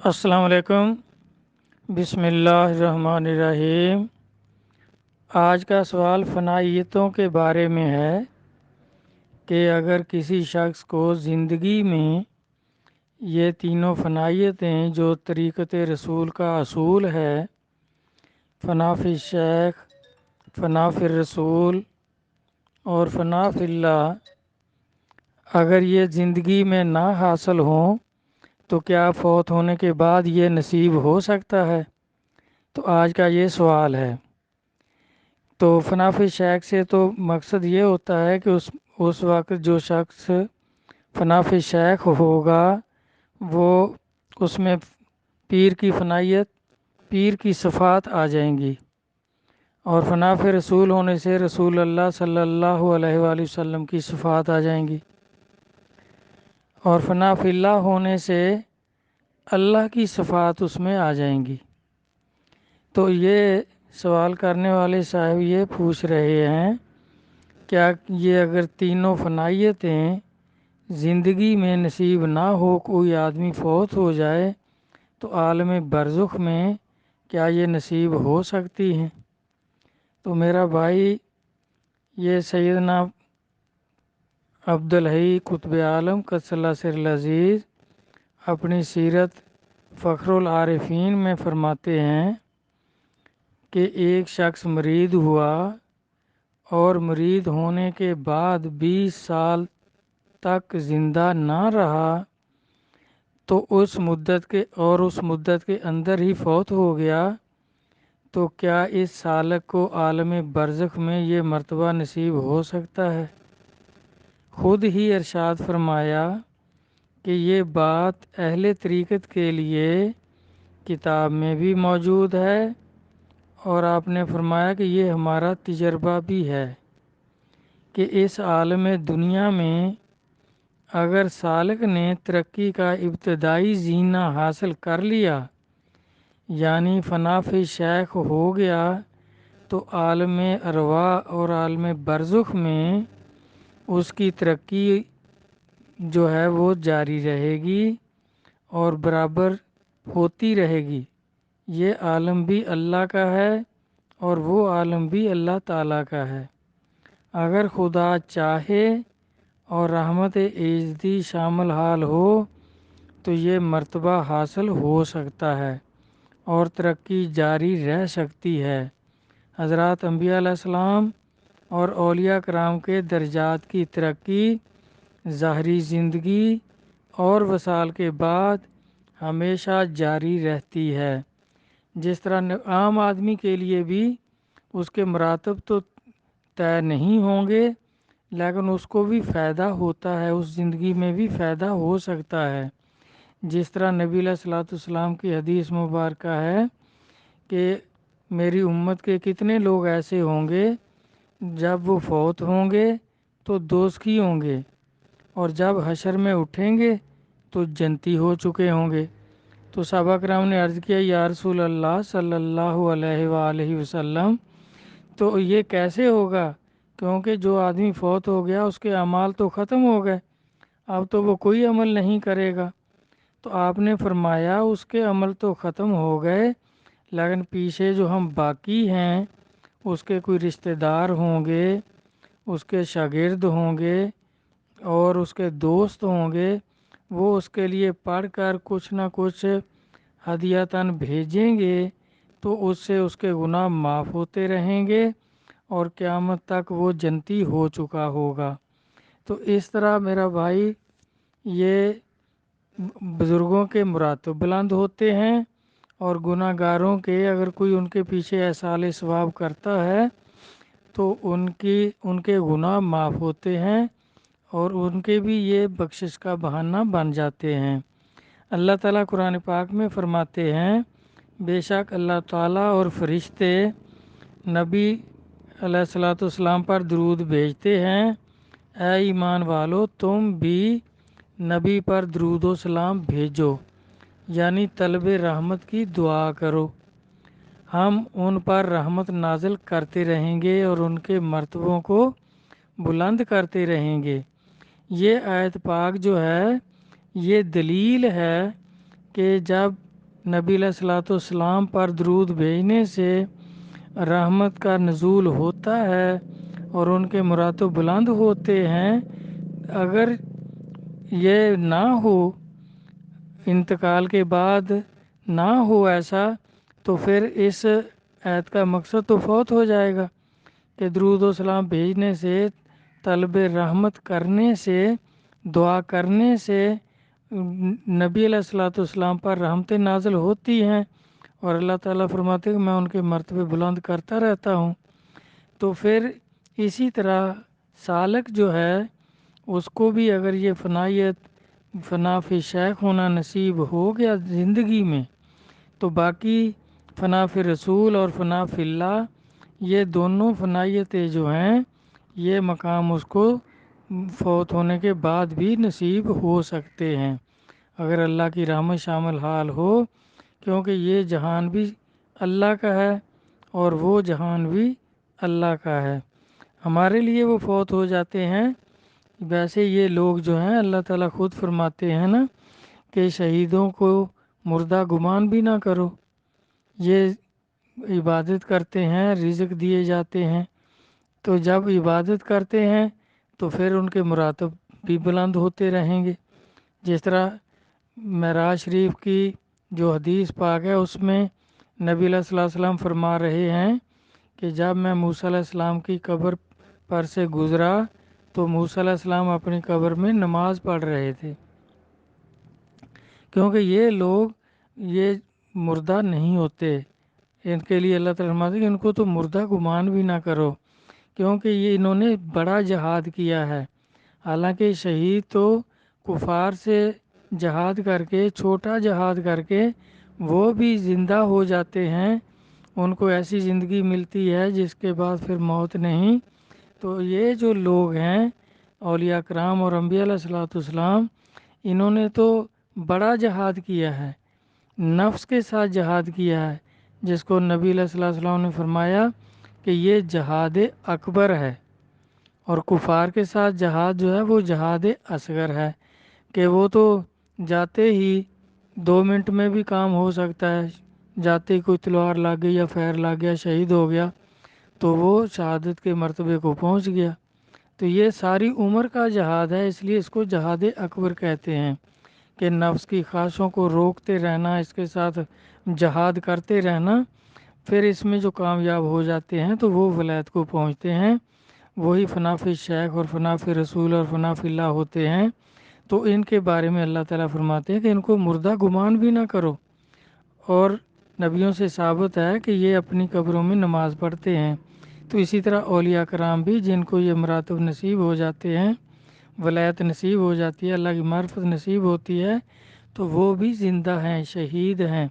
السلام علیکم۔ بسم اللہ الرحمن الرحیم۔ آج کا سوال فنائیتوں کے بارے میں ہے کہ اگر کسی شخص کو زندگی میں یہ تینوں فنائیتیں جو طریقت رسول کا اصول ہے، فنا فی الشیخ، فنا فی الرسول اور فنا فی اللہ، اگر یہ زندگی میں نہ حاصل ہوں تو کیا فوت ہونے کے بعد یہ نصیب ہو سکتا ہے؟ تو آج کا یہ سوال ہے۔ تو فنا فی الشیخ سے تو مقصد یہ ہوتا ہے کہ اس وقت جو شخص فنا فی الشیخ ہوگا وہ اس میں پیر کی فنائیت، پیر کی صفات آ جائیں گی، اور فنا فی رسول ہونے سے رسول اللہ صلی اللہ علیہ وآلہ وسلم کی صفات آ جائیں گی، اور فنا فی اللہ ہونے سے اللہ کی صفات اس میں آ جائیں گی۔ تو یہ سوال کرنے والے صاحب یہ پوچھ رہے ہیں کیا یہ اگر تینوں فنائیتیں زندگی میں نصیب نہ ہو، کوئی آدمی فوت ہو جائے تو عالم برزخ میں کیا یہ نصیب ہو سکتی ہیں؟ تو میرا بھائی، یہ سیدنا عبدالحی قطب عالم قدس اللہ سر العزیز اپنی سیرت فخر العارفین میں فرماتے ہیں کہ ایک شخص مرید ہوا اور مرید ہونے کے بعد 20 سال تک زندہ نہ رہا تو اس مدت کے اندر ہی فوت ہو گیا، تو کیا اس سالک کو عالم برزخ میں یہ مرتبہ نصیب ہو سکتا ہے؟ خود ہی ارشاد فرمایا کہ یہ بات اہل طریقت کے لیے کتاب میں بھی موجود ہے، اور آپ نے فرمایا کہ یہ ہمارا تجربہ بھی ہے کہ اس عالم دنیا میں اگر سالک نے ترقی کا ابتدائی زینہ حاصل کر لیا، یعنی فنا فی الشیخ ہو گیا، تو عالم ارواح اور عالم برزخ میں اس کی ترقی جو ہے وہ جاری رہے گی اور برابر ہوتی رہے گی۔ یہ عالم بھی اللہ کا ہے اور وہ عالم بھی اللہ تعالیٰ کا ہے۔ اگر خدا چاہے اور رحمت ایزدی شامل حال ہو تو یہ مرتبہ حاصل ہو سکتا ہے اور ترقی جاری رہ سکتی ہے۔ حضرات انبیاء علیہ السلام اور اولیاء کرام کے درجات کی ترقی ظاہری زندگی اور وصال کے بعد ہمیشہ جاری رہتی ہے۔ جس طرح عام آدمی کے لیے بھی اس کے مراتب تو طے نہیں ہوں گے، لیکن اس کو بھی فائدہ ہوتا ہے، اس زندگی میں بھی فائدہ ہو سکتا ہے۔ جس طرح نبی علیہ الصلوۃ والسلام کی حدیث مبارکہ ہے کہ میری امت کے کتنے لوگ ایسے ہوں گے جب وہ فوت ہوں گے تو دوزخی ہوں گے، اور جب حشر میں اٹھیں گے تو جنتی ہو چکے ہوں گے۔ تو صحابہ کرام نے عرض کیا یا رسول اللہ صلی اللہ علیہ وآلہ وسلم، تو یہ کیسے ہوگا؟ کیونکہ جو آدمی فوت ہو گیا اس کے اعمال تو ختم ہو گئے، اب تو وہ کوئی عمل نہیں کرے گا۔ تو آپ نے فرمایا اس کے عمل تو ختم ہو گئے، لیکن پیچھے جو ہم باقی ہیں اس کے کوئی رشتہ دار ہوں گے، اس کے شاگرد ہوں گے اور اس کے دوست ہوں گے، وہ اس کے لیے پڑھ کر کچھ نہ کچھ ہدیۃً بھیجیں گے، تو اس سے اس کے گناہ معاف ہوتے رہیں گے اور قیامت تک وہ جنتی ہو چکا ہوگا۔ تو اس طرح میرا بھائی، یہ بزرگوں کے مراتب بلند ہوتے ہیں، اور گناہ گاروں کے اگر کوئی ان کے پیچھے ایصال ثواب کرتا ہے تو ان کے گناہ معاف ہوتے ہیں اور ان کے بھی یہ بخشش کا بہانہ بن جاتے ہیں۔ اللہ تعالیٰ قرآن پاک میں فرماتے ہیں بے شک اللہ تعالیٰ اور فرشتے نبی علیہ الصلوۃ والسلام پر درود بھیجتے ہیں، اے ایمان والو تم بھی نبی پر درود و سلام بھیجو، یعنی طلب رحمت کی دعا کرو، ہم ان پر رحمت نازل کرتے رہیں گے اور ان کے مرتبوں کو بلند کرتے رہیں گے۔ یہ آیت پاک جو ہے یہ دلیل ہے کہ جب نبی علیہ الصلوۃ والسلام پر درود بھیجنے سے رحمت کا نزول ہوتا ہے اور ان کے مراتب بلند ہوتے ہیں۔ اگر یہ نہ ہو، انتقال کے بعد نہ ہو ایسا، تو پھر اس آیت کا مقصد تو فوت ہو جائے گا کہ درود و سلام بھیجنے سے، طلب رحمت کرنے سے، دعا کرنے سے نبی علیہ الصلوۃ والسلام پر رحمتیں نازل ہوتی ہیں، اور اللہ تعالیٰ فرماتے ہیں کہ میں ان کے مرتبے بلند کرتا رہتا ہوں۔ تو پھر اسی طرح سالک جو ہے اس کو بھی اگر یہ فنا فی شیخ ہونا نصیب ہو گیا زندگی میں، تو باقی فنا فی رسول اور فنا فی اللہ، یہ دونوں فنائیتیں جو ہیں یہ مقام اس کو فوت ہونے کے بعد بھی نصیب ہو سکتے ہیں اگر اللہ کی رحمت شامل حال ہو، کیونکہ یہ جہان بھی اللہ کا ہے اور وہ جہان بھی اللہ کا ہے۔ ہمارے لیے وہ فوت ہو جاتے ہیں، ویسے یہ لوگ جو ہیں اللہ تعالیٰ خود فرماتے ہیں نا کہ شہیدوں کو مردہ گمان بھی نہ کرو، یہ عبادت کرتے ہیں، رزق دیے جاتے ہیں، تو جب عبادت کرتے ہیں تو پھر ان کے مراتب بھی بلند ہوتے رہیں گے۔ جس طرح معراج شریف کی جو حدیث پاک ہے اس میں نبی علیہ الصلوۃ والسلام فرما رہے ہیں کہ جب میں موسیٰ علیہ السلام کی قبر پر سے گزرا تو موسیٰ علیہ السلام اپنی قبر میں نماز پڑھ رہے تھے، کیونکہ یہ لوگ یہ مردہ نہیں ہوتے، ان کے لیے اللہ تعالیٰ فرماتے ہیں کہ ان کو تو مردہ گمان بھی نہ کرو، کیونکہ یہ انہوں نے بڑا جہاد کیا ہے۔ حالانکہ شہید تو کفار سے جہاد کر کے، چھوٹا جہاد کر کے وہ بھی زندہ ہو جاتے ہیں، ان کو ایسی زندگی ملتی ہے جس کے بعد پھر موت نہیں۔ تو یہ جو لوگ ہیں اولیاء کرام اور انبیاء علیہ الصلوۃ والسلام، انہوں نے تو بڑا جہاد کیا ہے، نفس کے ساتھ جہاد کیا ہے، جس کو نبی علیہ الصلوۃ والسلام نے فرمایا کہ یہ جہاد اکبر ہے، اور کفار کے ساتھ جہاد جو ہے وہ جہاد اصغر ہے، کہ وہ تو جاتے ہی 2 منٹ میں بھی کام ہو سکتا ہے، جاتے ہی کوئی تلوار لگ گئی یا فیر لگ گیا، شہید ہو گیا تو وہ شہادت کے مرتبے کو پہنچ گیا۔ تو یہ ساری عمر کا جہاد ہے، اس لیے اس کو جہاد اکبر کہتے ہیں کہ نفس کی خواہشوں کو روکتے رہنا، اس کے ساتھ جہاد کرتے رہنا، پھر اس میں جو کامیاب ہو جاتے ہیں تو وہ ولایت کو پہنچتے ہیں، وہی فنا فی شیخ اور فنا فی رسول اور فنا فی اللہ ہوتے ہیں۔ تو ان کے بارے میں اللہ تعالیٰ فرماتے ہیں کہ ان کو مردہ گمان بھی نہ کرو، اور نبیوں سے ثابت ہے کہ یہ اپنی قبروں میں نماز پڑھتے ہیں۔ تو اسی طرح اولیاء کرام بھی جن کو یہ مراتب نصیب ہو جاتے ہیں، ولایت نصیب ہو جاتی ہے، اللہ کی معرفت نصیب ہوتی ہے، تو وہ بھی زندہ ہیں، شہید ہیں،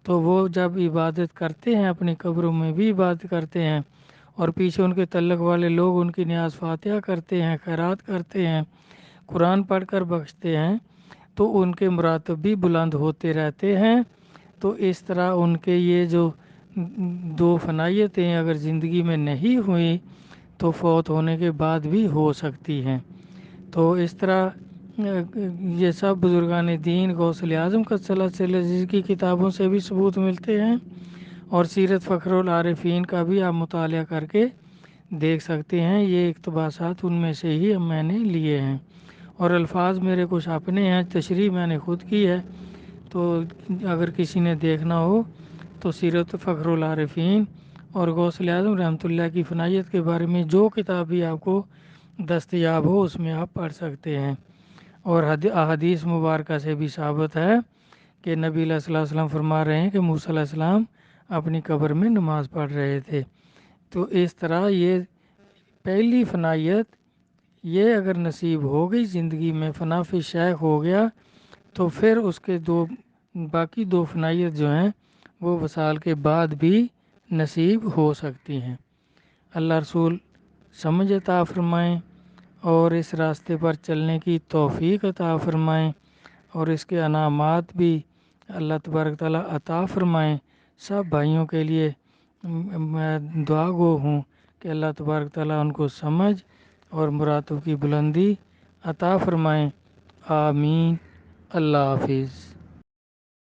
تو وہ جب عبادت کرتے ہیں اپنی قبروں میں بھی عبادت کرتے ہیں، اور پیچھے ان کے تعلق والے لوگ ان کی نیاز فاتحہ کرتے ہیں، خیرات کرتے ہیں، قرآن پڑھ کر بخشتے ہیں، تو ان کے مراتب بھی بلند ہوتے رہتے ہیں۔ تو اس طرح ان کے یہ جو 2 فنائیتیں اگر زندگی میں نہیں ہوئی تو فوت ہونے کے بعد بھی ہو سکتی ہیں۔ تو اس طرح یہ سب بزرگان دین غوث اعظم قدس اللہ سرہ العزیز کی کتابوں سے بھی ثبوت ملتے ہیں، اور سیرت فخر العارفین کا بھی آپ مطالعہ کر کے دیکھ سکتے ہیں۔ یہ اقتباسات ان میں سے ہی میں نے لیے ہیں، اور الفاظ میرے کچھ اپنے ہیں، تشریح میں نے خود کی ہے، تو اگر کسی نے دیکھنا ہو تو سیرت فخر العارفین اور غوث اعظم رحمۃ اللہ کی فنائیت کے بارے میں جو کتاب بھی آپ کو دستیاب ہو اس میں آپ پڑھ سکتے ہیں۔ اور احادیث مبارکہ سے بھی ثابت ہے کہ نبی علیہ الصلوۃ والسلام فرما رہے ہیں کہ موسیٰ علیہ السلام اپنی قبر میں نماز پڑھ رہے تھے۔ تو اس طرح یہ پہلی فنائیت یہ اگر نصیب ہو گئی زندگی میں، فنا فی شیخ ہو گیا، تو پھر اس کے باقی 2 فنائیت جو ہیں وہ وصال کے بعد بھی نصیب ہو سکتی ہیں۔ اللہ رسول سمجھ عطا فرمائیں اور اس راستے پر چلنے کی توفیق عطا فرمائیں، اور اس کے انعامات بھی اللہ تبارک تعالیٰ عطا فرمائیں۔ سب بھائیوں کے لیے میں دعا گو ہوں کہ اللہ تبارک تعالیٰ ان کو سمجھ اور مراتب کی بلندی عطا فرمائیں۔ آمین۔ اللہ حافظ۔